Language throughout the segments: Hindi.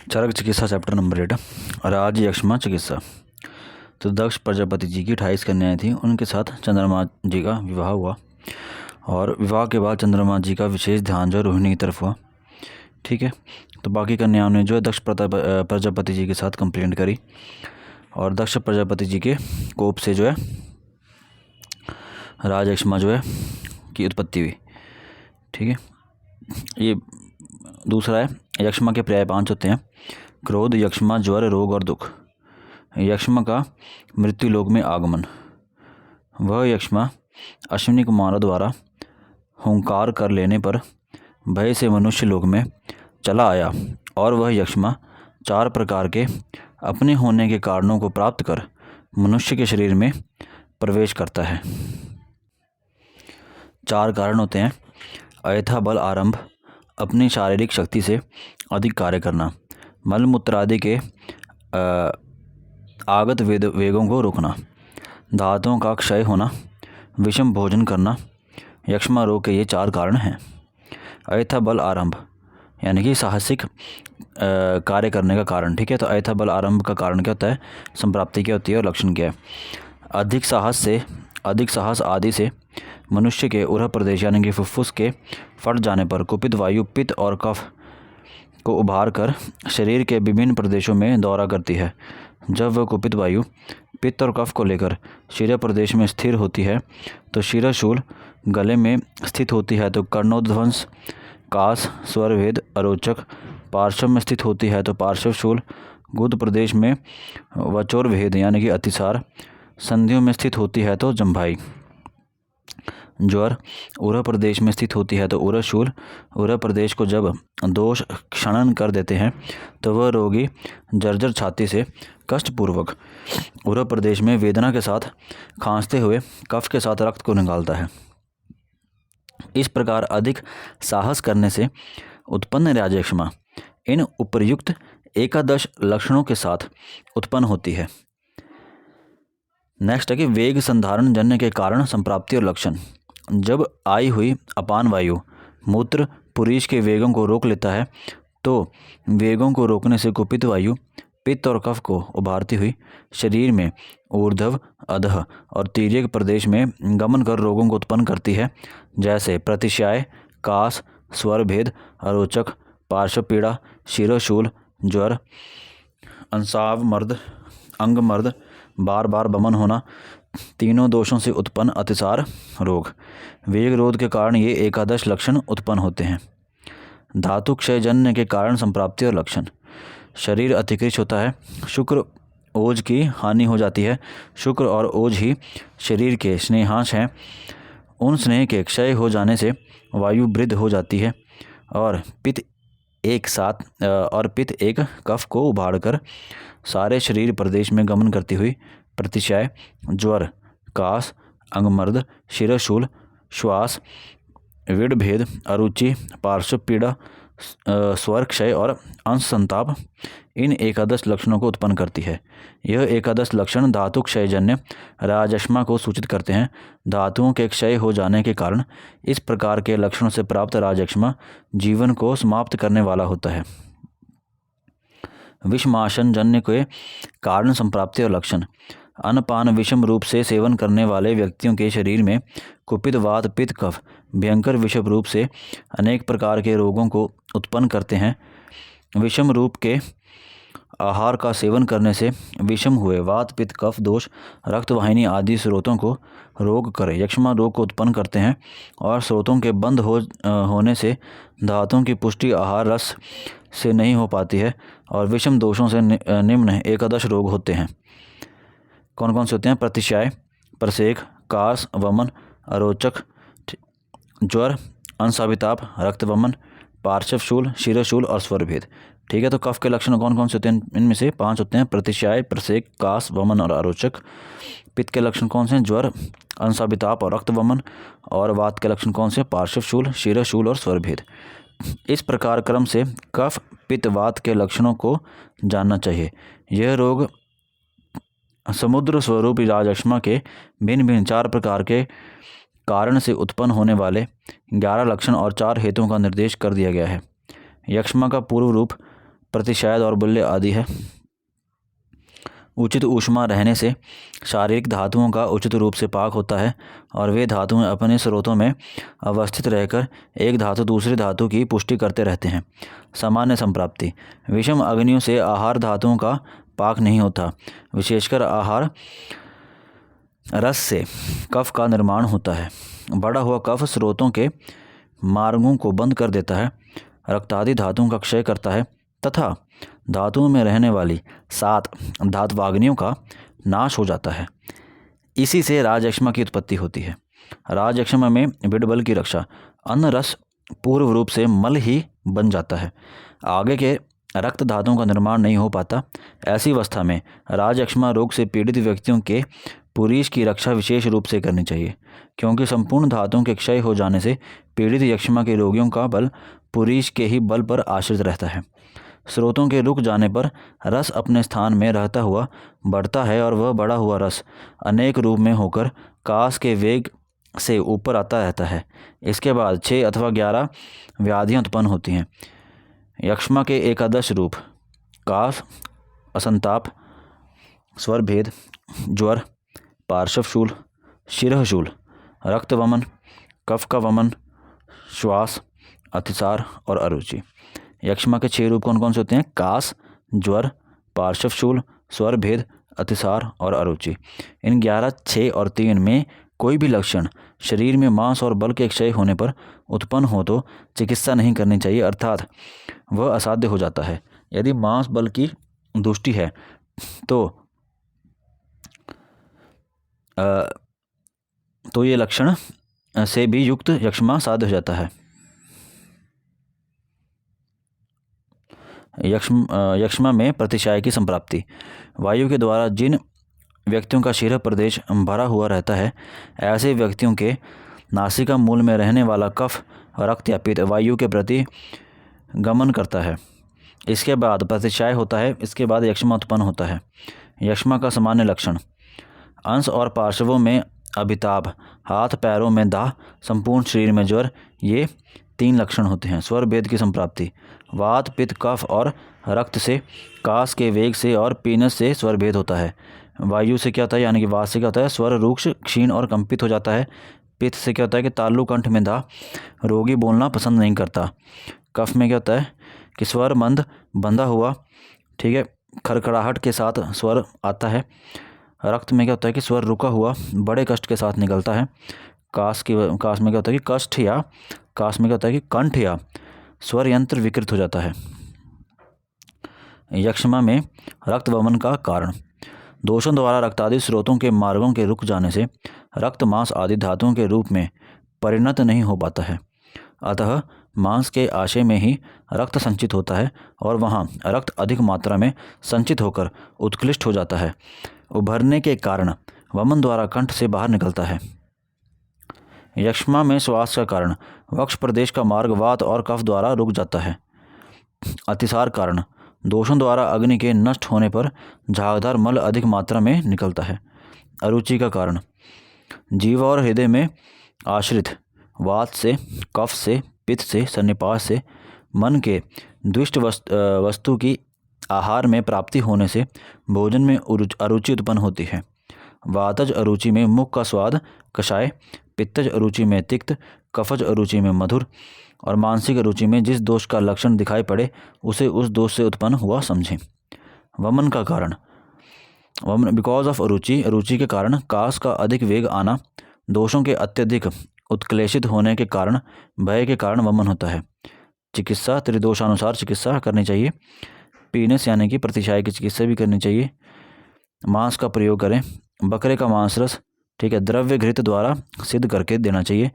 चरक चिकित्सा चैप्टर नंबर 8 राज यक्ष्मा चिकित्सा। तो दक्ष प्रजापति जी की 28 कन्याएं थीं, उनके साथ चंद्रमा जी का विवाह हुआ और विवाह के बाद चंद्रमा जी का विशेष ध्यान जो रोहिणी की तरफ हुआ। ठीक है, तो बाकी कन्याओं ने जो है दक्ष प्रजापति जी के साथ कंप्लेंट करी और दक्ष प्रजापति जी के कोप से जो है राज यक्ष्मा जो है की उत्पत्ति हुई। ठीक है, ये दूसरा है यक्ष्मा के पर्याय 5 होते हैं। क्रोध, यक्ष्मा, ज्वर, रोग और दुख। यक्ष्मा का मृत्यु लोक में आगमन। वह यक्ष्मा अश्विनी कुमारों द्वारा हुंकार कर लेने पर भय से मनुष्य लोक में चला आया और वह यक्ष्मा 4 प्रकार के अपने होने के कारणों को प्राप्त कर मनुष्य के शरीर में प्रवेश करता है। 4 कारण होते हैं। अयथा बल आरंभ, अपनी शारीरिक शक्ति से अधिक कार्य करना। मलमूत्र आदि के आगत वेगों को रोकना। धातुओं का क्षय होना। विषम भोजन करना। यक्ष्मा रोग के ये 4 कारण हैं। अयथा बल आरंभ यानी कि साहसिक कार्य करने का कारण। ठीक है, तो अयथा बल आरंभ का कारण क्या होता है, संप्राप्ति क्या होती है और लक्षण क्या है। अधिक साहस आदि से मनुष्य के उरह प्रदेश यानी कि फुफ्फुस के फट जाने पर कुपित वायु पित्त और कफ को उभार कर शरीर के विभिन्न प्रदेशों में दौरा करती है। जब वह कुपित वायु पित्त और कफ को लेकर शिरा प्रदेश में स्थिर होती है तो शिराशूल, गले में स्थित होती है तो कर्णोध्वंस, कास, स्वरभेद, अरोचक, पार्श्व में स्थित होती है तो पार्श्वशूल, गुद प्रदेश में वचोर भेद यानी कि अतिसार, संधियों में स्थित होती है तो जम्भाई। ज्वर उरह प्रदेश में स्थित होती है तो उरशूल। उरह प्रदेश को जब दोष क्षणन कर देते हैं तो वह रोगी जर्जर छाती से कष्टपूर्वक उरह प्रदेश में वेदना के साथ खांसते हुए कफ के साथ रक्त को निकालता है। इस प्रकार अधिक साहस करने से उत्पन्न राज यक्ष्मा इन उपर्युक्त 11 लक्षणों के साथ उत्पन्न होती है। नेक्स्ट है कि वेग संधारण जन्य के कारण संप्राप्ति और लक्षण। जब आई हुई अपान वायु मूत्र पुरीश के वेगों को रोक लेता है तो वेगों को रोकने से कुपित वायु पित्त और कफ को उभारती हुई शरीर में ऊर्ध्व, अधः और तिर्यक प्रदेश में गमन कर रोगों को उत्पन्न करती है, जैसे प्रतिशाय, कास, स्वरभेद, अरोचक, पार्श्व पीड़ा, शिरोशूल, ज्वर, अंसाव मर्द, अंग मर्द, बार बार बमन होना, तीनों दोषों से उत्पन्न अतिसार रोग। वेग रोध के कारण ये 11 लक्षण उत्पन्न होते हैं। धातु क्षय जन्य के कारण संप्राप्ति और लक्षण। शरीर अतिकृष्ट होता है, शुक्र ओज की हानि हो जाती है। शुक्र और ओज ही शरीर के स्नेहांश हैं। उन स्नेह के क्षय हो जाने से वायु वृद्ध हो जाती है और पित्त एक कफ को उभाड़कर सारे शरीर प्रदेश में गमन करती हुई प्रतिशय, ज्वर, कास, अंगमर्द, शिरशूल, श्वास, विड़भेद, अरुचि, पार्श्व पीड़ा, स्वर क्षय और अंश संताप इन 11 लक्षणों को उत्पन्न करती है। यह 11 लक्षण धातु क्षयजन्य राजयक्ष्मा को सूचित करते हैं। धातुओं के क्षय हो जाने के कारण इस प्रकार के लक्षणों से प्राप्त राजयक्ष्मा जीवन को समाप्त करने वाला होता है। विषमाशन जन्य के कारण संप्राप्ति और लक्षण। अन्नपान विषम रूप से सेवन करने वाले व्यक्तियों के शरीर में कुपित, वात, पित्त, कफ भयंकर विषम रूप से अनेक प्रकार के रोगों को उत्पन्न करते हैं। विषम रूप के आहार का सेवन करने से विषम हुए वात, पित्त, कफ दोष रक्तवाहिनी आदि स्रोतों को रोग कर यक्ष्मा रोग को उत्पन्न करते हैं और स्रोतों के बंद होने से धातुओं की पुष्टि आहार रस से नहीं हो पाती है और विषम दोषों से निम्न 11 रोग होते हैं। कौन कौन से होते हैं? प्रतिशाय, प्रसेक, कास, वमन, अरोचक, ज्वर, अंशाभिताप, रक्तवमन, पार्श्वशूल, शिरशूल और स्वरभेद। ठीक है, तो कफ के लक्षण कौन कौन से होते हैं? इनमें से 5 होते हैं। प्रतिशाय, प्रसेक, कास, वमन और अरोचक। पित्त के लक्षण कौन से हैं? ज्वर, अंशाभिताप और रक्तवमन। और वात के लक्षण कौन से? पार्श्वशूल, शिरशूल और स्वरभेद। इस प्रकार क्रम से कफ, पित्त, वात के लक्षणों को जानना चाहिए। यह रोग समुद्र स्वरूप राजयक्ष्मा के भिन्न भिन्न 4 प्रकार के कारण से उत्पन्न होने वाले 11 लक्षण और 4 हेतुओं का निर्देश कर दिया गया है। यक्ष्मा का पूर्व रूप प्रतिशैद और बुल्य आदि है। उचित ऊष्मा रहने से शारीरिक धातुओं का उचित रूप से पाक होता है और वे धातुएं अपने स्रोतों में अवस्थित रहकर एक धातु दूसरी धातु की पुष्टि करते रहते हैं। सामान्य संप्राप्ति। विषम अग्नियों से आहार धातुओं का पाक नहीं होता। विशेषकर आहार रस से कफ का निर्माण होता है। बढ़ा हुआ कफ स्रोतों के मार्गों को बंद कर देता है, रक्तादि धातुओं का क्षय करता है तथा धातुओं में रहने वाली 7 धात्वाग्नियों का नाश हो जाता है। इसी से राजयक्ष्मा की उत्पत्ति होती है। राजयक्ष्मा में विडबल की रक्षा। अन्न रस पूर्व रूप से मल ही बन जाता है, आगे के रक्त धातुओं का निर्माण नहीं हो पाता। ऐसी अवस्था में राजयक्ष्मा रोग से पीड़ित व्यक्तियों के पुरीश की रक्षा विशेष रूप से करनी चाहिए, क्योंकि संपूर्ण धातुओं के क्षय हो जाने से पीड़ित यक्ष्मा के रोगियों का बल पुरीश के ही बल पर आश्रित रहता है। स्रोतों के रुक जाने पर रस अपने स्थान में रहता हुआ बढ़ता है और वह बढ़ा हुआ रस अनेक रूप में होकर कास के वेग से ऊपर आता रहता है। इसके बाद 6 अथवा 11 व्याधियां उत्पन्न होती हैं। यक्ष्मा के एकादश रूप: कास, असंताप, स्वरभेद, ज्वर, पार्श्वशूल, शिरःशूल, रक्तवमन, कफ का वमन, श्वास, अतिसार और अरुचि। यक्ष्मा के 6 रूप कौन कौन से होते हैं? कास, ज्वर, पार्श्वशूल, स्वरभेद, अतिसार और अरुचि। इन 11, 6 और 3 में कोई भी लक्षण शरीर में मांस और बल के क्षय होने पर उत्पन्न हो तो चिकित्सा नहीं करनी चाहिए, अर्थात वह असाध्य हो जाता है। यदि मांस बल की दुष्टि है तो ये लक्षण से भी युक्त यक्ष्मा साध्य हो जाता है। यक्ष्मा में प्रतिशाय की संप्राप्ति। वायु के द्वारा जिन व्यक्तियों का शिरः प्रदेश भरा हुआ रहता है, ऐसे व्यक्तियों के नासिका मूल में रहने वाला कफ, रक्त या पित्त वायु के प्रति गमन करता है। इसके बाद प्रतिशाय होता है। इसके बाद यक्ष्मा उत्पन्न होता है। यक्ष्मा का सामान्य लक्षण: अंश और पार्श्वों में अभिताप, हाथ पैरों में दाह, संपूर्ण शरीर में ज्वर, ये 3 लक्षण होते हैं। स्वर भेद की संप्राप्ति। वात, पित्त, कफ और रक्त से, कास के वेग से और पीनस से स्वर भेद होता है। वायु से क्या होता है, यानी कि वात से क्या होता है, स्वर रूक्ष, क्षीण और कंपित हो जाता है। पित्त से क्या होता है कि तालु कंठ में दाह, रोगी बोलना पसंद नहीं करता। कफ में क्या होता है कि स्वर मंद, बंधा हुआ, ठीक है, खड़खड़ाहट के साथ स्वर आता है। रक्त में क्या होता है कि स्वर रुका हुआ, बड़े कष्ट के साथ निकलता है। कास में क्या होता है कि कास में क्या होता है कि कंठ या स्वर यंत्र विकृत हो जाता है। यक्ष्मा में रक्त वमन का कारण: दोषों द्वारा रक्तादि स्रोतों के मार्गों के रुक जाने से रक्त मांस आदि धातुओं के रूप में परिणत नहीं हो पाता है। अतः मांस के आशय में ही रक्त संचित होता है और वहाँ रक्त अधिक मात्रा में संचित होकर उत्क्लिष्ट हो जाता है। उभरने के कारण वमन द्वारा कंठ से बाहर निकलता है। यक्ष्मा में श्वास का कारण: वक्ष प्रदेश का मार्ग वात और कफ द्वारा रुक जाता है। अतिसार कारण: दोषों द्वारा अग्नि के नष्ट होने पर झागदार मल अधिक मात्रा में निकलता है। अरुचि का कारण: जीव और हृदय में आश्रित वात से, कफ से, पित्त से, सन्निपात से, मन के दुष्ट वस्तु की आहार में प्राप्ति होने से भोजन में अरुचि उत्पन्न होती है। वातज अरुचि में मुख का स्वाद कषाय, पित्तज अरुचि में तिक्त, कफज अरुचि में मधुर और मानसिक अरुचि में जिस दोष का लक्षण दिखाई पड़े उसे उस दोष से उत्पन्न हुआ समझें। वमन का कारण: वमन बिकॉज ऑफ अरुचि, अरुचि के कारण कास का अधिक वेग आना, दोषों के अत्यधिक उत्क्लेशित होने के कारण, भय के कारण वमन होता है। चिकित्सा: त्रिदोषानुसार चिकित्सा करनी चाहिए। पीनस यानी कि प्रतिशाय की चिकित्सा भी करनी चाहिए। मांस का प्रयोग करें। बकरे का मांस रस, ठीक है, द्रव्य घृत द्वारा सिद्ध करके देना चाहिए।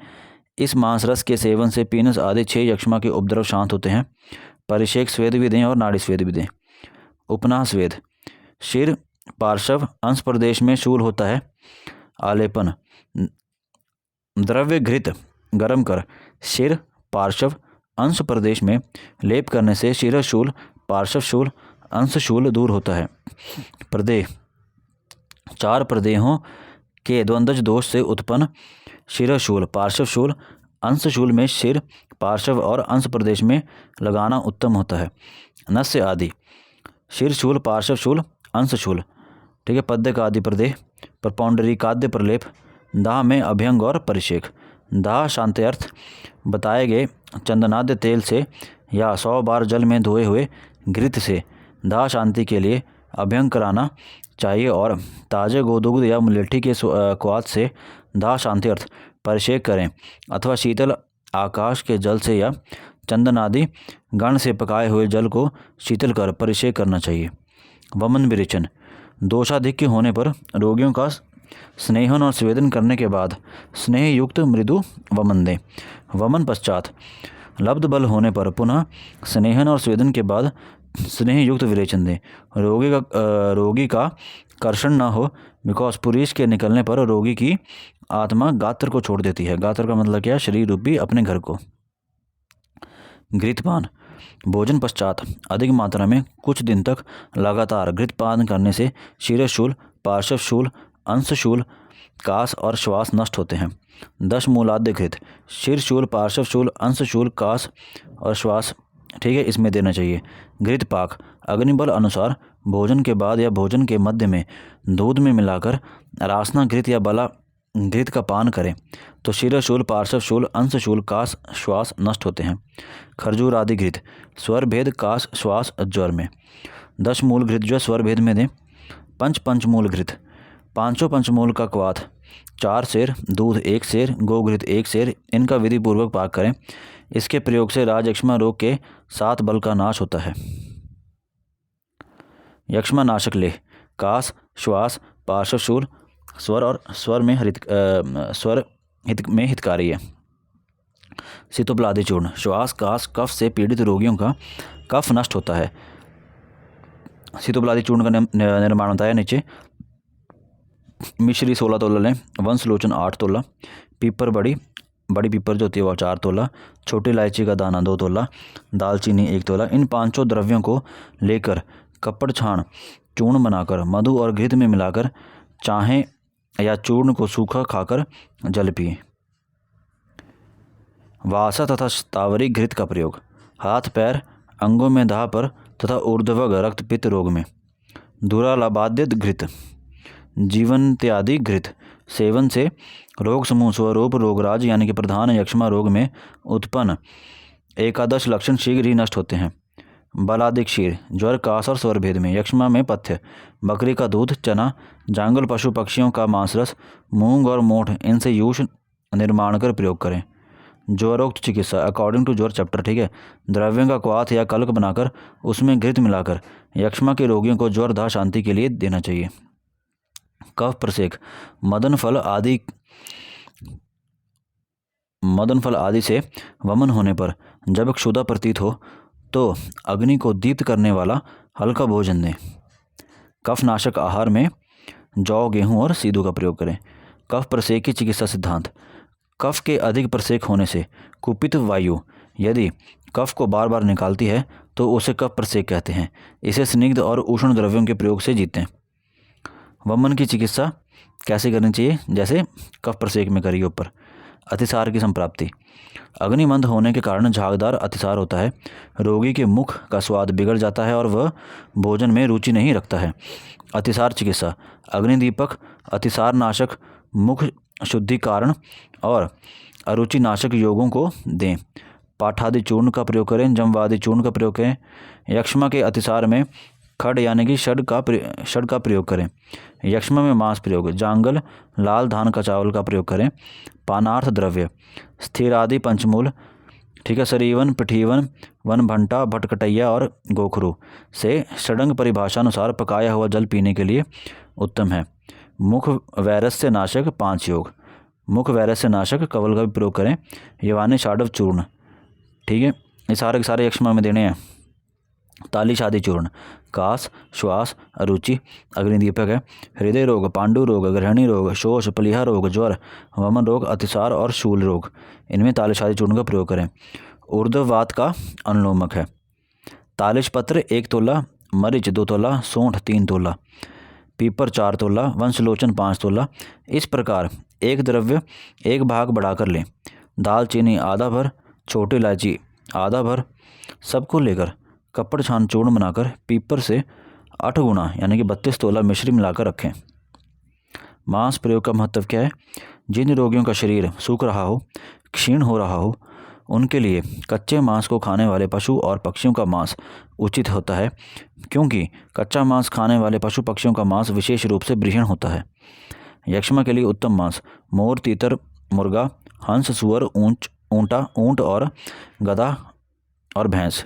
इस मांस रस के सेवन से पीनस आदि 6 यक्ष्मा के उपद्रव शांत होते हैं। परिषेक स्वेद भी दें और नाड़ी स्वेद भी दें। उपनाह स्वेद: शिर, पार्श्व, अंश प्रदेश में शूल होता है। आलेपन: द्रव्य घृत गर्म कर शिर, पार्श्व, अंश प्रदेश में लेप करने से शिरशूल, पार्श्वशूल, अंशशूल दूर होता है। प्रदेह: 4 प्रदेहों के द्वंद्वज दोष से उत्पन्न शिरशूल, पार्श्वशूल, अंशशूल में शिर, पार्श्व और अंश प्रदेश में लगाना उत्तम होता है। नस्य आदि, शीर्षशूल, पार्श्वशूल, अंशशूल, ठीक है, पद्य का आदि प्रदेह, प्रपौंडरी काद्य प्रलेप, दाह में अभ्यंग और परिषेक। दाह शांत्यर्थ बताए गए चंदनाद्य तेल से या 100 बार जल में धोए हुए घृत से दाह शांति के लिए अभ्यंग कराना चाहिए और ताजे गोदुग्ध या मुलेठी के क्वाथ से दाह शांति अर्थ परिषेक करें अथवा शीतल आकाश के जल से या चंदन आदि गण से पकाए हुए जल को शीतल कर परिषेक करना चाहिए। वमन विरेचन, दोषाधिक्य होने पर रोगियों का स्नेहन और स्वेदन करने के बाद स्नेह युक्त मृदु वमन दें। वमन पश्चात लब्ध बल होने पर पुनः स्नेहन और स्वेदन के बाद स्नेह युक्त विरेचन दें। रोगी का कर्षण न हो, बिकॉज पुरीश के निकलने पर रोगी की आत्मा गात्र को छोड़ देती है। गात्र का मतलब क्या? शरीर रूपी अपने घर को। घृतपान, भोजन पश्चात अधिक मात्रा में कुछ दिन तक लगातार घृतपान करने से शीर्षशूल, पार्श्वशूल, अंशशूल, कास और श्वास नष्ट होते हैं। 10 मूलाद्य घृत, शीर्षशूल, पार्श्वशूल, अंशशूल, कास और श्वास, ठीक है, इसमें देना चाहिए। घृत पाक, अग्निबल अनुसार भोजन के बाद या भोजन के मध्य में दूध में मिलाकर रासना घृत या बला घृत का पान करें तो शीर्षशूल, पार्श्वशूल, अंशशूल, कास, श्वास नष्ट होते हैं। खरजूर आदि घृत, स्वर भेद, कास, श्वास, ज्वर में। 10 मूल घृत जो स्वर भेद में दें। पंचमूल घृत, 500 पंचमूल का क्वाथ, 4 सेर, दूध 1 सेर, गोघृत 1 सेर, इनका विधि पूर्वक पाक करें। इसके प्रयोग से राजयक्ष्मा रोग के 7 बल का नाश होता है। यक्ष्मा नाशक लेह, कास, श्वास, पार्श्वशूल, स्वर और स्वर में हितकारी है। सीतोपलादि चूर्ण, श्वास, कास, कफ से पीड़ित रोगियों का कफ नष्ट होता है। सीतोपलादि चूर्ण का निर्माण होता है नीचे। मिश्री 16 तोला लें, वंशलोचन 8 तोला, पीपर बड़ी पीपर जो होती है वो 4 तोला, छोटी इलायची का दाना 2 तोला, दालचीनी 1 तोला। इन 500 द्रव्यों को लेकर कपड़ छान चूर्ण बनाकर मधु और घृत में मिलाकर चाहें या चूर्ण को सूखा खाकर जल पिए। वासा तथा स्थावरी घृत का प्रयोग, हाथ पैर अंगों में दाह पर तथा ऊर्ध्वग रक्त पित्त रोग में। दुरालाबाद्यत घृत, जीवनत्यादि घृत, सेवन से रोग समूह स्वरूप रोगराज यानी कि प्रधान यक्ष्मा रोग में उत्पन्न 11 लक्षण शीघ्र ही नष्ट होते हैं। बलादि क्षीर, ज्वर, कास और स्वर भेद में। यक्ष्मा में पथ्य, बकरी का दूध, चना, जांगल पशु पक्षियों का मांसरस, मूंग और मोठ, इनसे यूष निर्माण कर प्रयोग करें। ज्वरोक्त चिकित्सा अकॉर्डिंग टू ज्वर चैप्टर, ठीक है। द्रव्यों का क्वाथ या कल्क बनाकर उसमें घृत मिलाकर यक्ष्मा के रोगियों को ज्वर दाह शांति के लिए देना चाहिए। कफ प्रसेक, मदन फल आदि से वमन होने पर जब क्षुधा प्रतीत हो तो अग्नि को दीप्त करने वाला हल्का भोजन दें। कफनाशक आहार में जौ, गेहूं और सीधू का प्रयोग करें। कफ प्रसेक की चिकित्सा सिद्धांत, कफ के अधिक प्रसेक होने से कुपित वायु यदि कफ को बार बार निकालती है तो उसे कफ प्रसेक कहते हैं। इसे स्निग्ध और उष्ण द्रव्यों के प्रयोग से जीतें। वमन की चिकित्सा कैसे करनी चाहिए? जैसे कफ प्रसेक में करिए ऊपर। अतिसार की संप्राप्ति, अग्निमंद होने के कारण झागदार अतिसार होता है। रोगी के मुख का स्वाद बिगड़ जाता है और वह भोजन में रुचि नहीं रखता है। अतिसार चिकित्सा, अग्निदीपक, अतिसार नाशक, मुख शुद्धिकारण और अरुचि नाशक योगों को दें। पाठादि चूर्ण का प्रयोग करें, जमवादि चूर्ण का प्रयोग करें। यक्ष्मा के अतिसार में खड यानी कि षड का प्रयोग करें। यक्ष्मा में मांस प्रयोग, जांगल, लाल धान का चावल का प्रयोग करें। पानार्थ द्रव्य, स्थिर आदि पंचमूल, ठीक है, सरीवन, पिठीवन, वनभंटा, भटकटैया और गोखरू से षडंग परिभाषा अनुसार पकाया हुआ जल पीने के लिए उत्तम है। मुख वैरस्य नाशक 5 योग, मुख वैरस्य नाशक कवल का भी प्रयोग करें। यवानी शाडव चूर्ण, ठीक है, ये सारे के सारे यक्ष्मा में देने हैं। तालिश आदि चूर्ण, कास, श्वास, अरुचि, अग्निदीपक है। हृदय रोग, पांडु रोग, ग्रहणी रोग, शोष, प्लीहा रोग, ज्वर, वमन रोग, अतिसार और शूल रोग, इनमें तालिश आदि चूर्ण का प्रयोग करें। ऊर्ध्ववात का अनुलोमक है। तालिश पत्र 1 तोला, मरीच 2 तोला, सोंठ 3 तोला, पीपर 4 तोला, वंशलोचन 5 तोला। इस प्रकार एक द्रव्य 1 भाग बढ़ाकर लें। दालचीनी आधा भर, छोटी इलायची आधा भर, सबको लेकर कपड़ छान चूर्ण बनाकर पीपर से 8 गुना यानी कि 32 तोला मिश्री मिलाकर रखें। मांस प्रयोग का महत्व क्या है? जिन रोगियों का शरीर सूख रहा हो, क्षीण हो रहा हो, उनके लिए कच्चे मांस को खाने वाले पशु और पक्षियों का मांस उचित होता है, क्योंकि कच्चा मांस खाने वाले पशु पक्षियों का मांस विशेष रूप से बृहण होता है। यक्ष्मा के लिए उत्तम मांस मोर, तीतर, मुर्गा, हंस, सुअर, ऊंट और गधा और भैंस।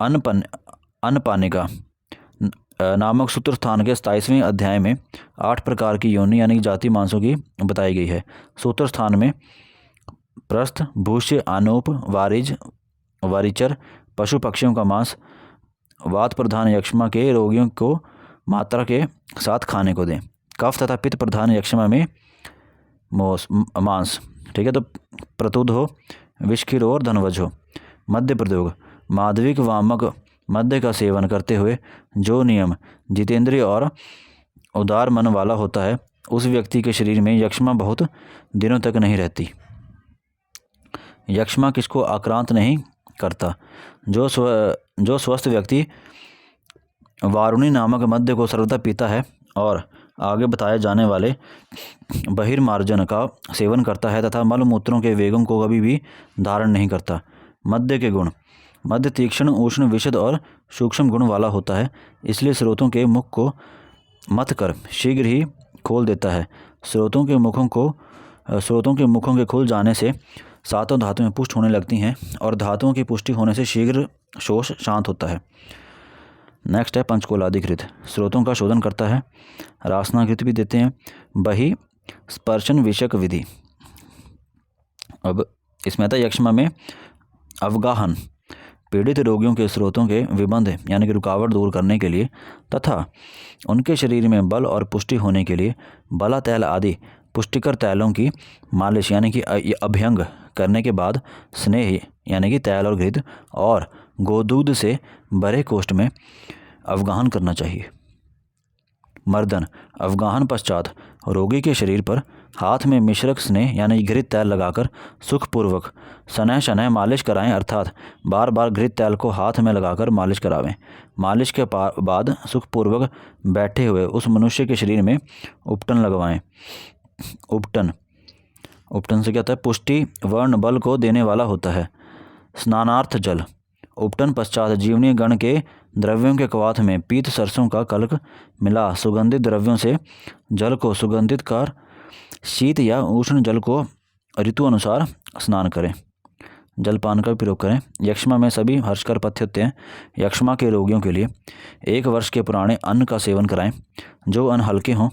अन्नपानिका नामक सूत्र स्थान के 27वें अध्याय में 8 प्रकार की योनि यानी जाति मांसों की बताई गई है। सूत्र स्थान में प्रस्थ, भूष्य, आनूप, वारिज, वारिचर पशु पक्षियों का मांस वात प्रधान यक्ष्मा के रोगियों को मात्रा के साथ खाने को दें। कफ तथा पित्त प्रधान यक्ष्मा में मांस, ठीक है, तो प्रतुद हो, विषखीर और धनवज हो। मध्य प्रयोग माधविक वामक मध्य का सेवन करते हुए जो नियम जितेंद्रिय और उदार मन वाला होता है, उस व्यक्ति के शरीर में यक्ष्मा बहुत दिनों तक नहीं रहती। यक्ष्मा किसको आक्रांत नहीं करता? जो स्वस्थ व्यक्ति वारुणी नामक मद्य को सर्वदा पीता है और आगे बताए जाने वाले बहिर्मार्जन का सेवन करता है तथा मलमूत्रों के वेगों को कभी भी धारण नहीं करता। मद्य के गुण मद्य तीक्ष्ण, उष्ण, विशद और सूक्ष्म गुण वाला होता है, इसलिए स्रोतों के मुख को मत कर शीघ्र ही खोल देता है। स्रोतों के मुखों के खुल जाने से सातों धातुएं पुष्ट होने लगती हैं और धातुओं की पुष्टि होने से शीघ्र शोष शांत होता है। नेक्स्ट है पंचकोलाधिकृत, स्रोतों का शोधन करता है। रासनाकृत भी देते हैं। बहि स्पर्शन विषयक विधि। अब इसमें आता है यक्ष्मा में अवगाहन पीड़ित रोगियों के स्रोतों के विबंध यानी कि रुकावट दूर करने के लिए तथा उनके शरीर में बल और पुष्टि होने के लिए बला तैल आदि पुष्टिकर तैलों की मालिश यानी कि अभ्यंग करने के बाद स्नेह यानी कि तैल और घृत और गोदूध से भरे कोष्ठ में अवगाहन करना चाहिए। मर्दन अवगाहन पश्चात रोगी के शरीर पर हाथ में मिश्रक स्नेह यानी घृत तैल लगाकर सुखपूर्वक शनैः शनैः मालिश कराएं, अर्थात बार बार घृत तैल को हाथ में लगाकर मालिश करावें। मालिश के बाद सुखपूर्वक बैठे हुए उस मनुष्य के शरीर में उपटन लगवाएं। उपटन से क्या होता है? पुष्टि वर्ण बल को देने वाला होता है। स्नानार्थ जल उपटन पश्चात जीवनीय गण के द्रव्यों के कवाथ में पीत सरसों का कल्क मिला सुगंधित द्रव्यों से जल को सुगंधित कर शीत या उष्ण जल को ऋतु अनुसार स्नान करें। जलपान का प्रयोग करें। यक्ष्मा में सभी हर्षकर पथ्य होते हैं। यक्ष्मा के रोगियों के लिए 1 वर्ष के पुराने अन्न का सेवन कराएं। जो अन्न हल्के हों,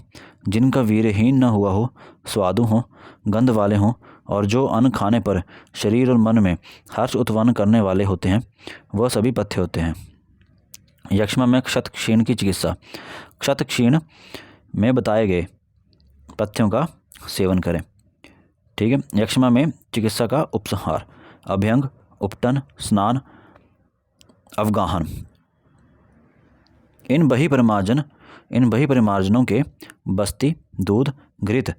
जिनका वीर्यहीन न हुआ हो, स्वादु हों, गंध वाले हों और जो अन्न खाने पर शरीर और मन में हर्ष उत्पन्न करने वाले होते हैं, वह सभी पथ्य होते हैं। यक्ष्मा में क्षतक्षीण की चिकित्सा। क्षतक्षीण में बताए गए पथ्यों का सेवन करें। ठीक है। यक्ष्मा में चिकित्सा का उपसंहार: अभ्यंग, उपटन, स्नान, अवगाहन। इन बहिपरिमार्जनों के बस्ती, दूध, घृत,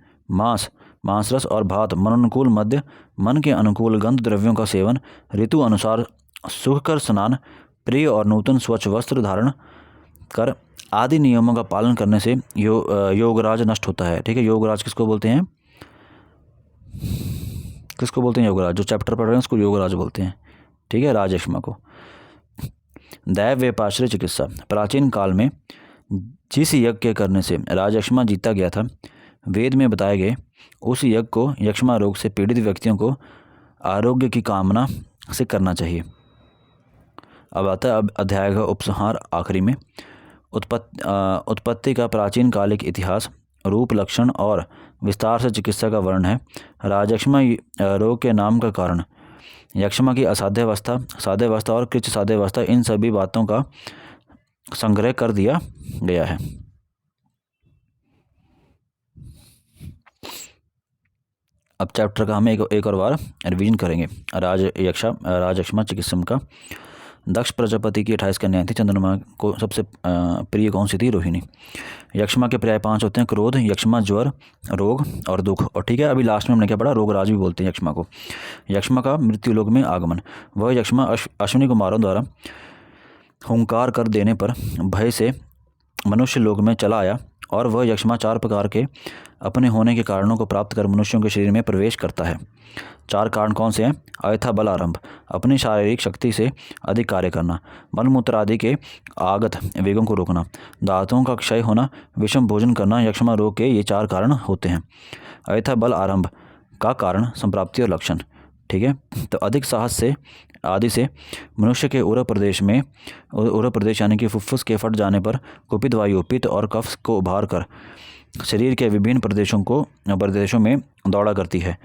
मांसरस और भात, मनोनुकूल मद्य, मन के अनुकूल गंध द्रव्यों का सेवन, ऋतु अनुसार सुखकर स्नान, प्रिय और नूतन स्वच्छ वस्त्र धारण कर आदि नियमों का पालन करने से योगराज नष्ट होता है। ठीक है। योगराज किसको बोलते हैं? योगराज। जो चैप्टर पढ़ रहे हैं उसको योगराज बोलते हैं। ठीक है। राजयक्ष्मा को। दैव व्यपाश्रय चिकित्सा। प्राचीन काल में जिस यज्ञ के करने से राजयक्ष्मा जीता गया था, वेद में बताए गए उस यज्ञ को यक्ष्मा रोग से पीड़ित व्यक्तियों को आरोग्य की कामना से करना चाहिए। अब आता है अध्याय का उपसंहार आखिरी में। उत्पत्ति का प्राचीन कालिक इतिहास, रूप, लक्षण और विस्तार से चिकित्सा का वर्णन है। राजयक्ष्मा रोग के नाम का कारण, यक्ष्मा की असाध्यावस्था, साध्यावस्था और कृच्छ साध्यावस्था, इन सभी बातों का संग्रह कर दिया गया है। अब चैप्टर का हम एक और बार रिवीजन करेंगे राजयक्ष्मा चिकित्सा का। दक्ष प्रजापति की 28 कन्याएं थी। चंद्रमा को सबसे प्रिय कौन सी थी? रोहिणी। यक्ष्मा के पर्याय 5 होते हैं, क्रोध, यक्ष्मा, ज्वर, रोग और दुख। और ठीक है, अभी लास्ट में हमने क्या पढ़ा? रोगराज भी बोलते हैं यक्ष्मा को। यक्ष्मा का मृत्युलोक में आगमन। वह यक्ष्मा अश्विनी कुमारों द्वारा हुंकार कर देने पर भय से मनुष्य लोक में चला आया और वह यक्ष्मा 4 प्रकार के अपने होने के कारणों को प्राप्त कर मनुष्यों के शरीर में प्रवेश करता है। 4 कारण कौन से हैं? अयथा बल आरंभ, अपनी शारीरिक शक्ति से अधिक कार्य करना, मलमूत्र आदि के आगत वेगों को रोकना, धातुओं का क्षय होना, विषम भोजन करना। यक्ष्मा रोग के ये 4 कारण होते हैं। अयथा बल आरंभ का कारण संप्राप्ति और लक्षण। ठीक है, तो अधिक साहस से आदि से मनुष्य के उरह प्रदेश यानी कि फुफ्फुस के फट जाने पर कुपित वायु पित्त और कफ को उभार कर शरीर के विभिन्न प्रदेशों में दौड़ा करती है।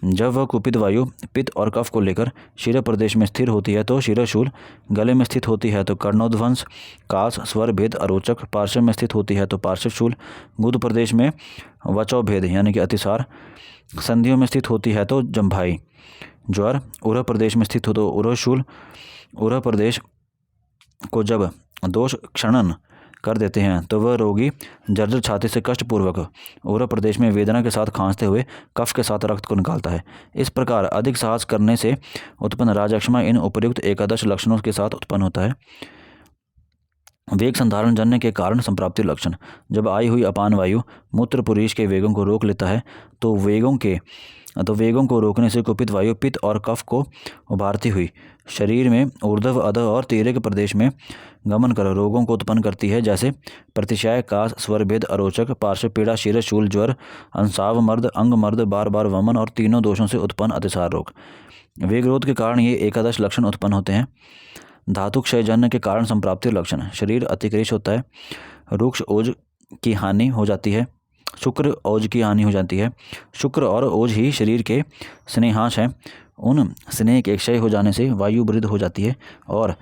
जब वह कुपित वायु पित्त और कफ को लेकर शिरा प्रदेश में स्थिर होती है तो शिरशूल, गले में स्थित होती है तो कर्णोध्वंस, कास, स्वर भेद, अरोचक, पार्श्व में स्थित होती है तो पार्श्वशूल, गुद प्रदेश में वचो भेद यानी कि अतिसार, संधियों में स्थित होती है तो जम्भाई, ज्वर उरह प्रदेश में स्थित हो तो उरहशूल। उरह प्रदेश को जब दोष क्षणन कर देते हैं तो वह रोगी जर्जर छाती से कष्टपूर्वक उरह प्रदेश में वेदना के साथ खांसते हुए कफ के साथ रक्त को निकालता है। इस प्रकार अधिक साहस करने से उत्पन्न राजयक्ष्मा इन उपर्युक्त एकादश लक्षणों के साथ उत्पन्न होता है। वेग संधारण जन्य के कारण संप्राप्ति लक्षण। जब आई हुई अपान वायु मूत्र पुरीश के वेगों को रोक लेता है तो वेगों को रोकने से कुपित वायु पित्त और कफ को उभारती हुई शरीर में ऊर्ध्व, अधः और तीर्यक प्रदेश में गमन कर रोगों को उत्पन्न करती है, जैसे प्रतिशय, कास, स्वरभेद, अरोचक, पार्श्व पीड़ा, शिरशूल, ज्वर, अंसाव मर्द, अंग मर्द, बार बार वमन और तीनों दोषों से उत्पन्न अतिसार रोग। वेगरोध के कारण ये एकादश लक्षण उत्पन्न होते हैं। धातु क्षय जन्य के कारण संप्राप्ति लक्षण। शरीर अतिक्लेश होता है, रुक्ष ओज की हानि हो जाती है, शुक्र ओज की हानि हो जाती है। शुक्र और ओज ही शरीर के स्नेहांश हैं। उन स्नेह के क्षय हो जाने से वायु वृद्ध हो जाती है और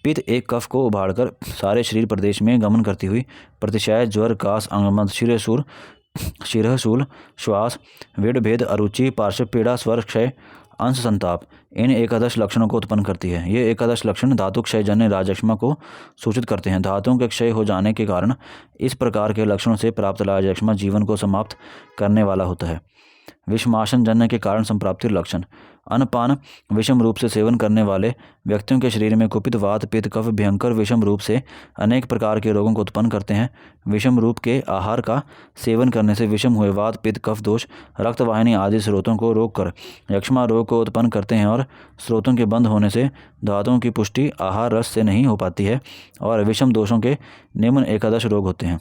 पित्त एक कफ को उभाड़कर सारे शरीर प्रदेश में गमन करती हुई प्रतिशय, ज्वर, कास, अंगमद, शिरशूल, श्वास, वेद भेद, अरुचि, पार्श्व पीड़ा, स्वर क्षय, अंश संताप इन एकादश लक्षणों को उत्पन्न करती है। ये एकादश लक्षण धातु क्षय जन्य राजयक्ष्मा को सूचित करते हैं। धातुओं के क्षय हो जाने के कारण इस प्रकार के लक्षणों से प्राप्त राजयक्ष्मा जीवन को समाप्त करने वाला होता है। विषमाशन जन्य के कारण संप्राप्ति लक्षण। अन्नपान विषम रूप से सेवन करने वाले व्यक्तियों के शरीर में कुपित, वात, पित्त, कफ भयंकर विषम रूप से अनेक प्रकार के रोगों को उत्पन्न करते हैं। विषम रूप के आहार का सेवन करने से विषम हुए वात, पित्त, कफ दोष, रक्तवाहिनी आदि स्रोतों को रोककर यक्ष्मा रोग को उत्पन्न करते हैं और स्रोतों के बंद होने से धातुओं की पुष्टि आहार रस से नहीं हो पाती है और विषम दोषों के निम्न एकादश रोग होते हैं।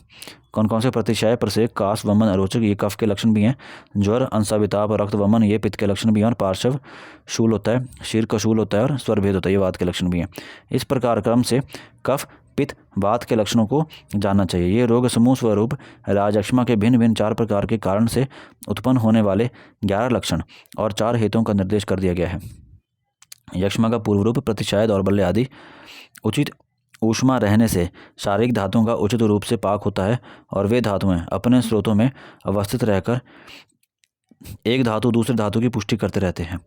कौन कौन से? प्रतिशय, प्रसेक, कास, वमन, अरोचक ये कफ के लक्षण भी हैं। ज्वर, अंसाविताप, रक्त वमन ये पित्त के लक्षण भी हैं और पार्श्व शूल होता है, शीर का शूल होता है और स्वरभेद होता है, ये वात के लक्षण भी हैं। इस प्रकार क्रम से कफ, पित्त, वात के लक्षणों को जानना चाहिए। ये रोग समूह स्वरूप राजयक्ष्मा के भिन्न भिन्न 4 प्रकार के कारण से उत्पन्न होने वाले 11 लक्षण और 4 हेतुओं का निर्देश कर दिया गया है। यक्ष्मा का पूर्व रूप प्रतिशय, दौर्बल्य आदि। उचित ऊष्मा रहने से शारीरिक धातुओं का उचित रूप से पाक होता है और वे धातुएं अपने स्रोतों में अवस्थित रहकर एक धातु दूसरे धातु की पुष्टि करते रहते हैं।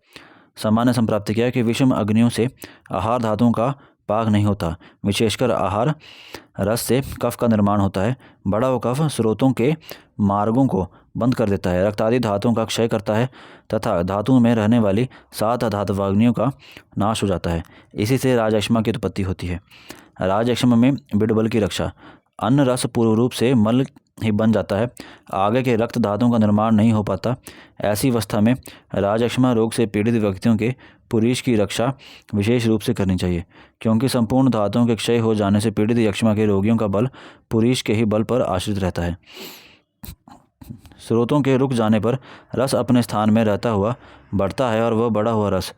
सामान्य संप्राप्ति क्या है कि विषम अग्नियों से आहार धातुओं का पाक नहीं होता, विशेषकर आहार रस से कफ का निर्माण होता है। बड़ा हुआ कफ स्रोतों के मार्गों को बंद कर देता है, रक्तादि धातुओं का क्षय करता है तथा धातुओं में रहने वाली 7 धातुवाग्नियों का नाश हो जाता है। इसी से राजयक्ष्मा की उत्पत्ति होती है। राजयक्ष्मा में बिडबल की रक्षा। अन्न रस पूर्व रूप से मल ही बन जाता है, आगे के रक्त धातुओं का निर्माण नहीं हो पाता। ऐसी अवस्था में राजयक्ष्मा रोग से पीड़ित व्यक्तियों के पुरीश की रक्षा विशेष रूप से करनी चाहिए, क्योंकि संपूर्ण धातुओं के क्षय हो जाने से पीड़ित यक्ष्मा के रोगियों का बल पुरीश के ही बल पर आश्रित रहता है। स्रोतों के रुक जाने पर रस अपने स्थान में रहता हुआ बढ़ता है और वह बढ़ा हुआ रस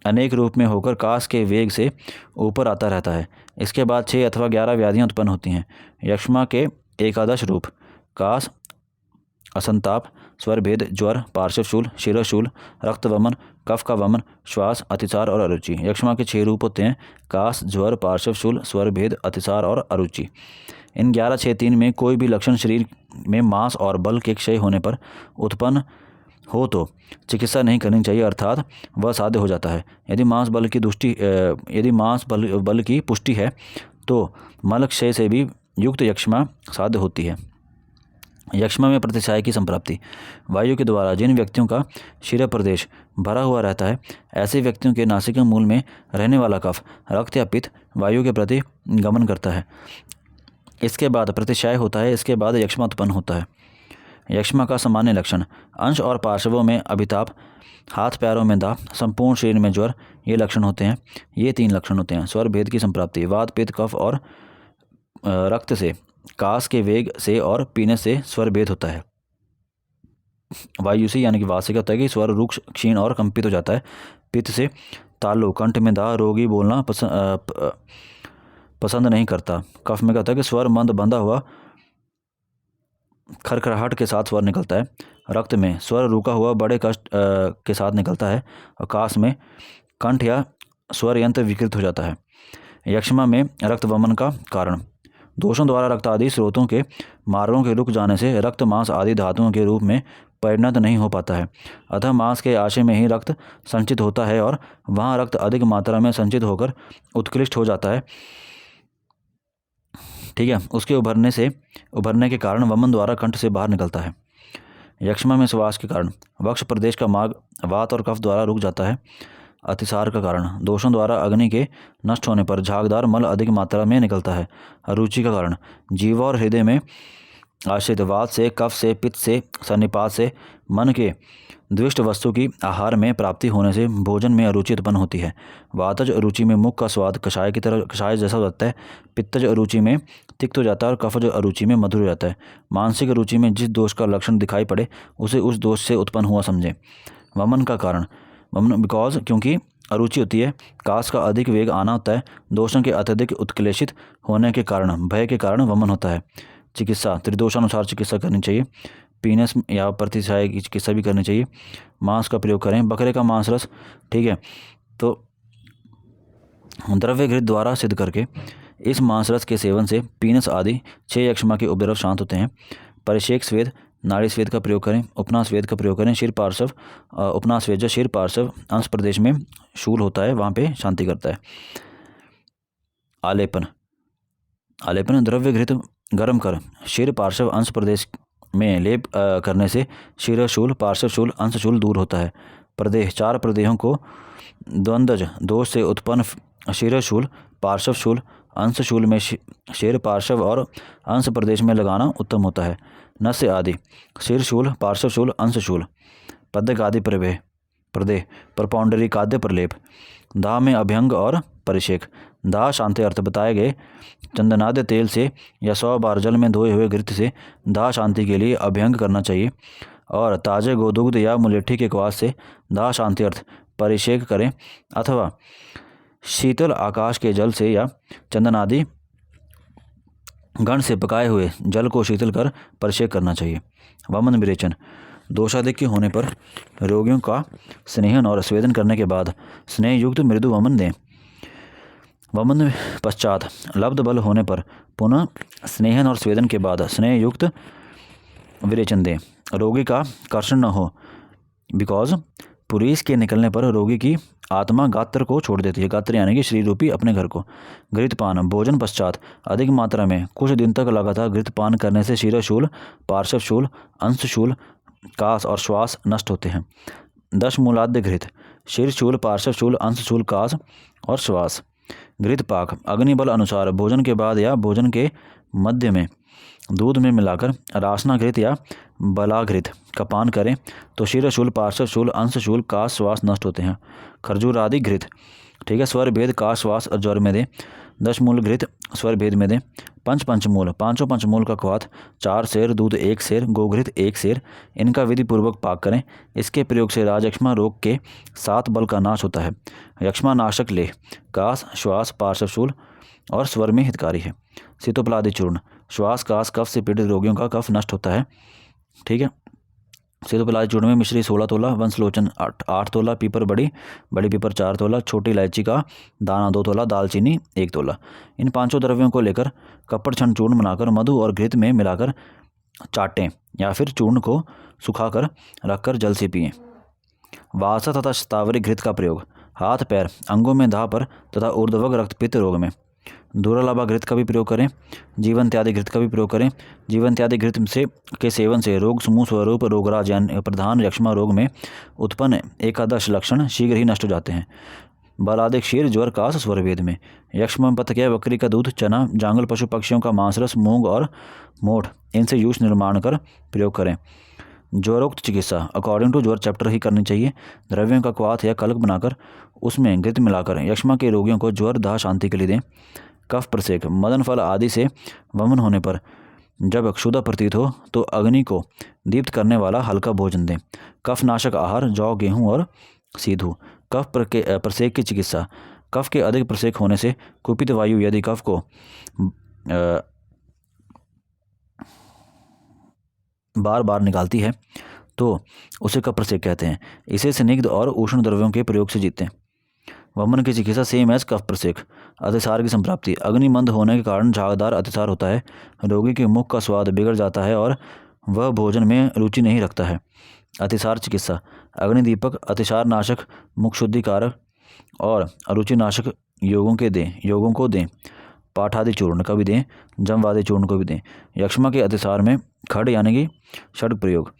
अनेक रूप में होकर कास के वेग से ऊपर आता रहता है। इसके बाद 6 अथवा 11 व्याधियां उत्पन्न होती हैं। यक्ष्मा के एकादश रूप: कास, असंताप, स्वरभेद, ज्वर, पार्श्वशूल, शिरशूल, रक्त वमन, कफ का वमन, श्वास, अतिसार और अरुचि। यक्ष्मा के 6 रूप होते हैं: कास, ज्वर, पार्श्वशूल, स्वरभेद, अतिसार और अरुचि। इन 11, 6, 3 में कोई भी लक्षण शरीर में मांस और बल के क्षय होने पर उत्पन्न हो तो चिकित्सा नहीं करनी चाहिए, अर्थात वह साध्य हो जाता है। यदि मांस बल की पुष्टि है तो मलक्षय से भी युक्त यक्ष्मा साध्य होती है। यक्ष्मा में प्रतिशय की संप्राप्ति। वायु के द्वारा जिन व्यक्तियों का शिरा प्रदेश भरा हुआ रहता है, ऐसे व्यक्तियों के नासिका मूल में रहने वाला कफ रक्त या पित्त वायु के प्रति गमन करता है। इसके बाद प्रतिशय होता है, इसके बाद यक्ष्मा उत्पन्न होता है। यक्ष्मा का सामान्य लक्षण: अंश और पार्श्वों में अभिताप, हाथ पैरों में दाह, संपूर्ण शरीर में ज्वर, ये लक्षण होते हैं। ये 3 लक्षण होते हैं। स्वर भेद की संप्राप्ति। वात, पित्त, कफ और रक्त से, कास के वेग से और पीने से स्वर भेद होता है। वायु से यानी कि वात से क्या होता है कि स्वर रुक्ष, क्षीण और कंपित हो जाता है। पित्त से तालु, कंठ में दाह, रोगी बोलना पसंद नहीं करता। कफ में क्या होता है कि स्वर मंद बंधा हुआ खरखराहट के साथ स्वर निकलता है। रक्त में स्वर रुका हुआ बड़े कष्ट के साथ निकलता है। और कास में कंठ या स्वर यंत्र विकृत हो जाता है। यक्ष्मा में रक्त वमन का कारण: दोषों द्वारा रक्त आदि स्रोतों के मार्गों के रुक जाने से रक्त मांस आदि धातुओं के रूप में परिणत नहीं हो पाता है, अतः मांस के आशय में ही रक्त संचित होता है और वहाँ रक्त अधिक मात्रा में संचित होकर उत्कृष्ट हो जाता है। ठीक है, उसके उभरने के कारण वमन द्वारा कंठ से बाहर निकलता है। यक्ष्मा में श्वास के कारण: वक्ष प्रदेश का मार्ग वात और कफ द्वारा रुक जाता है। अतिसार का कारण: दोषों द्वारा अग्नि के नष्ट होने पर झागदार मल अधिक मात्रा में निकलता है। अरुचि का कारण: जीवा और हृदय में आश्रित वात से, कफ से, पित्त से, सन्निपात से, मन के द्विष्ट वस्तु की आहार में प्राप्ति होने से भोजन में अरुचि उत्पन्न होती है। वातज अरुचि में मुख का स्वाद कषाय जैसा होता है। पित्तज अरुचि में तिक्त हो जाता है और कफज अरुचि में मधुर हो जाता है। मानसिक अरुचि में जिस दोष का लक्षण दिखाई पड़े उसे उस दोष से उत्पन्न हुआ समझें। वमन का कारण: वमन क्योंकि अरुचि होती है, कास का अधिक वेग आना होता है। दोषों के अत्यधिक उत्क्लेशित होने के कारण, भय के कारण वमन होता है। चिकित्सा: त्रिदोषानुसार चिकित्सा करनी चाहिए। पीनस या प्रतिशय की चिकित्सा भी करनी चाहिए। मांस का प्रयोग करें, बकरे का मांस रस, ठीक है, तो द्रव्य घृत द्वारा सिद्ध करके इस मांस रस के सेवन से पीनस आदि 6 यक्ष्मा के उपद्रव शांत होते हैं। परिषेक स्वेद, नाड़ी स्वेद का प्रयोग करें। उपना स्वेद का प्रयोग करें। शिर पार्श्व उपना स्वेद जो शिर पार्श्व अंश प्रदेश में शूल होता है वहाँ पे शांति करता है। आलेपन द्रव्य घृत गर्म कर शिर पार्श्व अंश प्रदेश में लेप करने से शिरशूल, पार्श्वशूल, अंशशूल दूर होता है। प्रदेह: 4 प्रदेहों को द्वंद्वज दोष से उत्पन्न शिरशूल, पार्श्वशूल, अंशशूल में शिर, पार्श्व और अंश प्रदेश में लगाना उत्तम होता है। नस्य आदि: शिरशूल, पार्श्वशूल, अंशशूल। पदक आदि प्रदेह परपौंडरी काद्य प्रलेप। दाह में अभ्यंग और परिषेक। दाह शांति अर्थ बताए गए चंदनाद्य तेल से या 100 बार जल में धोए हुए घृत से दाह शांति के लिए अभ्यंग करना चाहिए और ताजे गोदुग्ध या मुलेठी के क्वास से दाह शांति अर्थ परिषेक करें अथवा शीतल आकाश के जल से या चंदन आदि गण से पकाए हुए जल को शीतल कर परिषेक करना चाहिए। वमन विरेचन: दोषाधिक्य होने पर रोगियों का स्नेहन और स्वेदन करने के बाद स्नेह युक्त मृदु वमन दें। वमन पश्चात लब्ध बल होने पर पुनः स्नेहन और स्वेदन के बाद स्नेह युक्त विरेचन दें। रोगी का कर्षण न हो, बिकॉज पुरीस के निकलने पर रोगी की आत्मा गात्र को छोड़ देती है। गात्र यानी कि शरीर रूपी अपने घर को। घृतपान: भोजन पश्चात अधिक मात्रा में कुछ दिन तक लगातार घृतपान करने से शिरशूल, पार्श्वशूल, अंशशूल, कास और श्वास नष्ट होते हैं। 10 मूलाद्य घृत: शिरशूल, पार्श्वशूल, अंशशूल, कास और श्वास। घृत पाक: अग्निबल अनुसार भोजन के बाद या भोजन के मध्य में दूध में मिलाकर रासना घृत या बलाघृत का पान करें तो शिरशूल, पार्श्वशूल, अंशशूल, कास, श्वास नष्ट होते हैं। खरजूर आदि घृत, ठीक है, स्वर भेद कास, श्वास और ज्वर में दें। 10 मूल घृत स्वर भेद में दें। पंचमूल: 5 पंचमूल का क्वाथ, 4 सेर दूध, 1 सेर गोघृत, 1 सेर, इनका विधि पूर्वक पाक करें। इसके प्रयोग से राजयक्ष्मा रोग के 7 बल का नाश होता है। यक्ष्मा नाशक लेह कास, श्वास, पार्श्वशूल और स्वर में हितकारी है। सीतोपलादि चूर्ण: श्वास, कास, कफ से पीड़ित रोगियों का कफ नष्ट होता है। ठीक है, सीतोपलादि चूर्ण में मिश्री 16 तोला, वंशलोचन 8 तोला, पीपर बड़ी पीपर 4 तोला, छोटी इलायची का दाना 2 तोला, दालचीनी 1 तोला। इन 5 द्रव्यों को लेकर कपड़ छंड चूर्ण बनाकर मधु और घृत में मिलाकर चाटें या फिर चूर्ण को सुखाकर रखकर जल से पिएं। वासा तथा शतावरी घृत का प्रयोग हाथ पैर अंगों में दाह पर तथा ऊर्ध्वक रक्तपित्त रोग में। दूरालाभा घृत का भी प्रयोग करें। जीवन त्यादी घृत का भी प्रयोग करें। जीवन त्यादी घृत से के सेवन से रोग समूह स्वरूप रोगराज यानी प्रधान यक्ष्मा रोग में उत्पन्न एकादश लक्षण शीघ्र ही नष्ट हो जाते हैं। बलादि क्षीर ज्वर कास स्वरभेद में। यक्ष्मा पतक्या बकरी का दूध चना जांगल पशु पक्षियों का मांसरस मूंग और मोठ इनसे यूष निर्माण कर प्रयोग करें। ज्वरोक्त चिकित्सा अकॉर्डिंग टू ज्वर चैप्टर ही करनी चाहिए। द्रव्यों का क्वाथ या कलक बनाकर उसमें घृत मिलाकर यक्ष्मा के रोगियों को ज्वर दाह शांति के लिए दें। कफ प्रसेक मदन फल आदि से वमन होने पर जब क्षुधा प्रतीत हो तो अग्नि को दीप्त करने वाला हल्का भोजन दें। कफ नाशक आहार जौ गेहूँ और सीधू। कफ प्रसेक की चिकित्सा कफ के अधिक प्रसेक होने से कुपित वायु यदि कफ को बार बार निकालती है तो उसे कफ प्रसेक कहते हैं। इसे स्निग्ध और उष्ण द्रव्यों के प्रयोग से जीतें। वमन की चिकित्सा सेम एज कफ प्रसेक। अतिसार की संप्राप्ति अग्निमंद होने के कारण झागदार अतिसार होता है। रोगी के मुख का स्वाद बिगड़ जाता है और वह भोजन में रुचि नहीं रखता है। अतिसार चिकित्सा अग्निदीपक अतिसार नाशक मुख शुद्धिकारक और अरुचिनाशक योगों को दें। पाठादि चूर्ण का भी दें। जमवादि चूर्ण को भी दें। यक्ष्मा के अतिसार में खड़ यानी कि षड प्रयोग।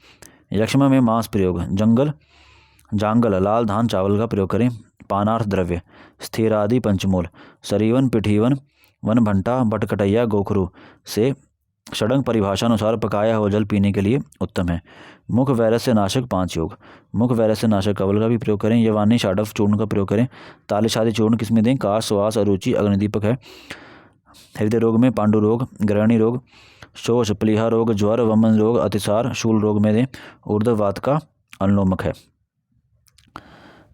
यक्ष्मा में मांस प्रयोग जांगल लाल धान चावल का प्रयोग करें। पानार्थ द्रव्य स्थिरादि पंचमूल सरीवन पिठीवन वनभंटा बटकटैया गोखरू से षडंग परिभाषा अनुसार पकाया हुआ जल पीने के लिए उत्तम है। मुख वैरस्य नाशक 5 योग। मुख वैरस्य नाशक कवल का भी प्रयोग करें। यवानी शाडव चूर्ण का प्रयोग करें। तालिशादि चूर्ण किसमें दें? काश श्वास अरुचि अग्निदीपक है। हृदय रोग में पांडु रोग ग्रहणी रोग शोष प्लीहा रोग ज्वर वमन रोग अतिसार शूल रोग में दें। ऊर्ध्ववात का अनुलोमक है।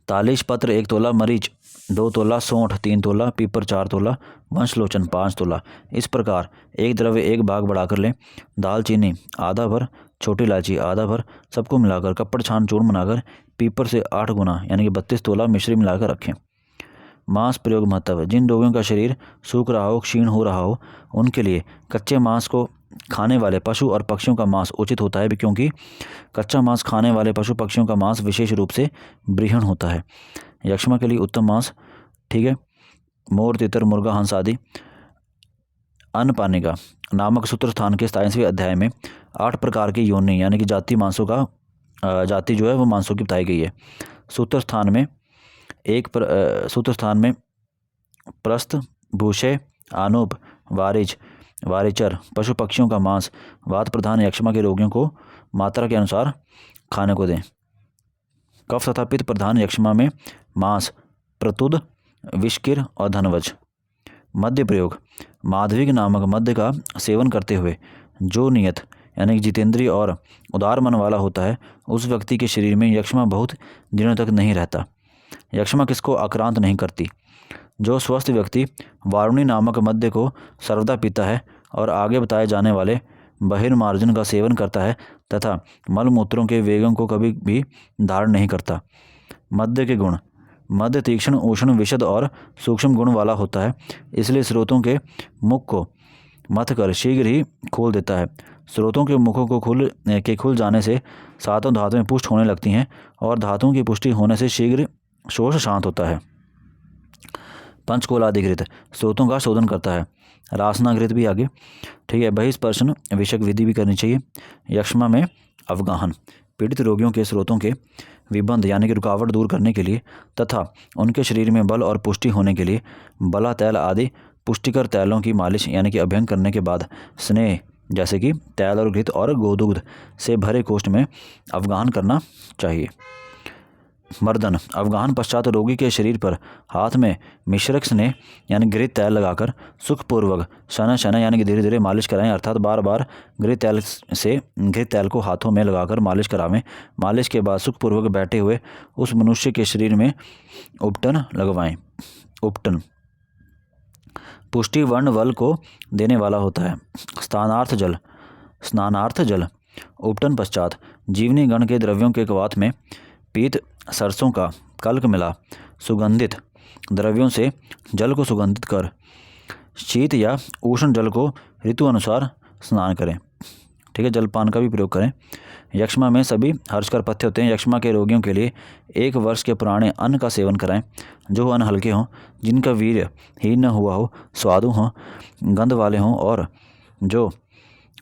तालिश पत्र 1 तोला, मरीच 2 तोला, सौंठ 3 तोला, पीपर 4 तोला, वंशलोचन 5 तोला। इस प्रकार एक द्रव्य एक भाग बढ़ाकर लें। दालचीनी आधा भर, छोटी इलायची आधा भर, सबको मिलाकर कपड़ छान चूर्ण बनाकर पीपर से 8 गुना यानी कि 32 तोला मिश्री मिलाकर रखें। मांस प्रयोग महत्व। जिन रोगियों का शरीर सूख रहा हो क्षीण हो रहा हो उनके लिए कच्चे मांस को खाने वाले पशु और पक्षियों का मांस उचित होता है, क्योंकि कच्चा मांस खाने वाले पशु पक्षियों का मांस विशेष रूप से बृहण होता है। यक्ष्मा के लिए उत्तम मांस, ठीक है। मोर तितर मुर्गा हंस आदि। अन्नपानिका नामक सूत्र स्थान के 27वें अध्याय में 8 प्रकार की योनि यानी कि जाति मांसों का जाति जो है वो मांसों की बताई गई है। सूत्र स्थान में प्रस्थ भूषय आनूप वारिज वारिचर पशु पक्षियों का मांस वात प्रधान यक्ष्मा के रोगियों को मात्रा के अनुसार खाने को दें। कफ तथा पित्त प्रधान यक्ष्मा में मांस प्रतुद विष्किर और धनवज। मद्य प्रयोग माधविक नामक मद्य का सेवन करते हुए जो नियत यानी कि जितेंद्रिय और उदार मन वाला होता है उस व्यक्ति के शरीर में यक्ष्मा बहुत दिनों तक नहीं रहता। यक्ष्मा किसको आक्रांत नहीं करती? जो स्वस्थ व्यक्ति वारुणी नामक मद्य को सर्वदा पीता है और आगे बताए जाने वाले बहिर्मार्जन का सेवन करता है तथा मलमूत्रों के वेगों को कभी भी धारण नहीं करता। मद्य के गुण मद्य तीक्ष्ण उष्ण विशद और सूक्ष्म गुण वाला होता है, इसलिए स्रोतों के मुख को मथ कर शीघ्र ही खोल देता है। स्रोतों के मुखों को खुल जाने से सातों धातुएं पुष्ट होने लगती हैं और धातुओं की पुष्टि होने से शीघ्र शोष शांत होता है। पंचकोलाधिकृत स्रोतों का शोधन करता है। रासनाघृत भी आगे, ठीक है। बहिस्पर्शन विषक विधि भी करनी चाहिए। यक्ष्मा में अवगाहन पीड़ित रोगियों के स्रोतों के विबंध यानी कि रुकावट दूर करने के लिए तथा उनके शरीर में बल और पुष्टि होने के लिए बला तैल आदि पुष्टिकर तैलों की मालिश यानी कि अभ्यंग करने के बाद स्नेह जैसे कि तैल और घृत और गोदुग्ध से भरे कोष्ठ में अवगाहन करना चाहिए। मर्दन अवगाहन पश्चात रोगी के शरीर पर हाथ में मिश्रक स्नेह यानी घृत तैल लगाकर सुखपूर्वक शना यानी कि धीरे धीरे मालिश कराएं, अर्थात बार बार घृत तैल को हाथों में लगाकर मालिश करावें। मालिश के बाद सुखपूर्वक बैठे हुए उस मनुष्य के शरीर में उपटन लगवाएं। उपटन पुष्टि वर्ण वल को देने वाला होता है। स्नानार्थ जल उपटन पश्चात जीवनी गण के द्रव्यों के कवात में पीत सरसों का कल्क मिला सुगंधित द्रव्यों से जल को सुगंधित कर शीत या उष्ण जल को ऋतु अनुसार स्नान करें। ठीक है, जलपान का भी प्रयोग करें। यक्ष्मा में सभी हर्षकर पथ्य होते हैं। यक्ष्मा के रोगियों के लिए 1 वर्ष के पुराने अन्न का सेवन कराएं। जो अन्न हल्के हों, जिनका वीर्य हीन न हुआ हो, स्वादु हों, गंध वाले हों और जो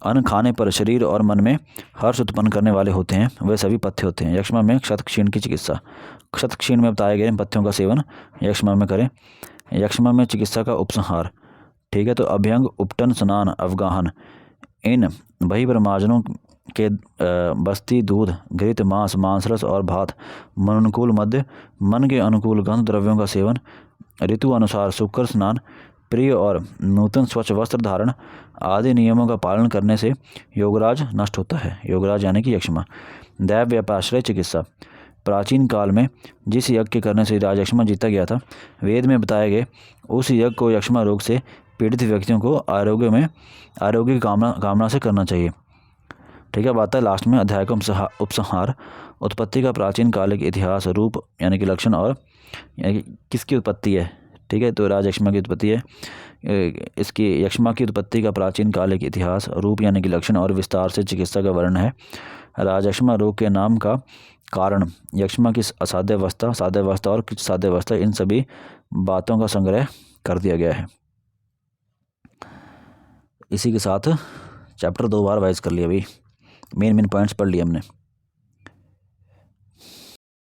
अन्न खाने पर शरीर और मन में हर्ष उत्पन्न करने वाले होते हैं, वे सभी पथ्य होते हैं। यक्ष्मा में क्षतक्षीण की चिकित्सा। क्षतक्षीण में बताए गए पथ्यों का सेवन यक्ष्मा में करें। यक्ष्मा में चिकित्सा का उपसंहार, ठीक है, तो अभ्यंग, उपटन, स्नान, अवगाहन, इन बहिर्मार्जनों के बस्ती, दूध, घृत, मांस, मांसरस और भात, मनोनुकूल मध्य, मन के अनुकूल गंध द्रव्यों का सेवन, ऋतु अनुसार शुक्र स्नान, प्रिय और नूतन स्वच्छ वस्त्र धारण आदि नियमों का पालन करने से योगराज नष्ट होता है। योगराज यानी कि यक्ष्मा। दैव व्यापाश्रय चिकित्सा। प्राचीन काल में जिस यज्ञ के करने से राज यक्ष्मा जीता गया था, वेद में बताए गए उस यज्ञ को यक्ष्मा रोग से पीड़ित व्यक्तियों को आरोग्य की कामना से करना चाहिए। ठीक है, बात है लास्ट में अध्याय का उपसंहार। उत्पत्ति का प्राचीन कालिक इतिहास, रूप यानी कि लक्षण और यानी कि किसकी उत्पत्ति है। ठीक है, तो राज यक्ष्मा की उत्पत्ति है। इसकी यक्ष्मा की उत्पत्ति का प्राचीन कालिक इतिहास, रूप यानी कि लक्षण और विस्तार से चिकित्सा का वर्णन है। राज यक्ष्मा रोग के नाम का कारण, यक्ष्मा की असाध्यावस्था, साध्यावस्था और साध्यावस्था, इन सभी बातों का संग्रह कर दिया गया है। इसी के साथ चैप्टर 2 बार वाइज कर लिया। अभी मेन पॉइंट्स पढ़ लिए हमने।